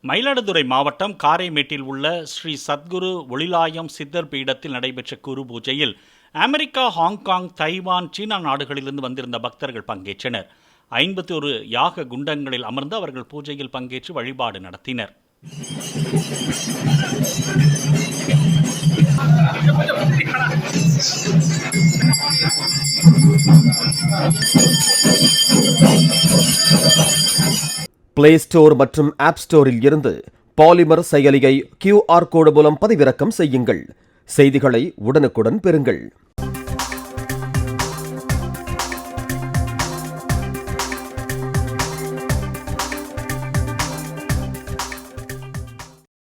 மயிலாடுதுறை மாவட்டம் காரைமேட்டில் உள்ள ஸ்ரீ சத்குரு ஒளிலாயம் சித்தர் பீடத்தில் நடைபெற்ற குரு பூஜையில் அமெரிக்கா, ஹாங்காங், தைவான், சீனா நாடுகளிலிருந்து வந்திருந்த பக்தர்கள் பங்கேற்றனர். 51 யாக குண்டங்களில் அமர்ந்து அவர்கள் பூஜையில் பங்கேற்று வழிபாடு நடத்தினர். பிளே ஸ்டோர் மற்றும் ஆப் ஸ்டோரில் இருந்து பாலிமர் செயலியை QR கோடு மூலம் பதிவிறக்கம் செய்யுங்கள். செய்திகளை உடனுக்குடன் பெறுங்கள்.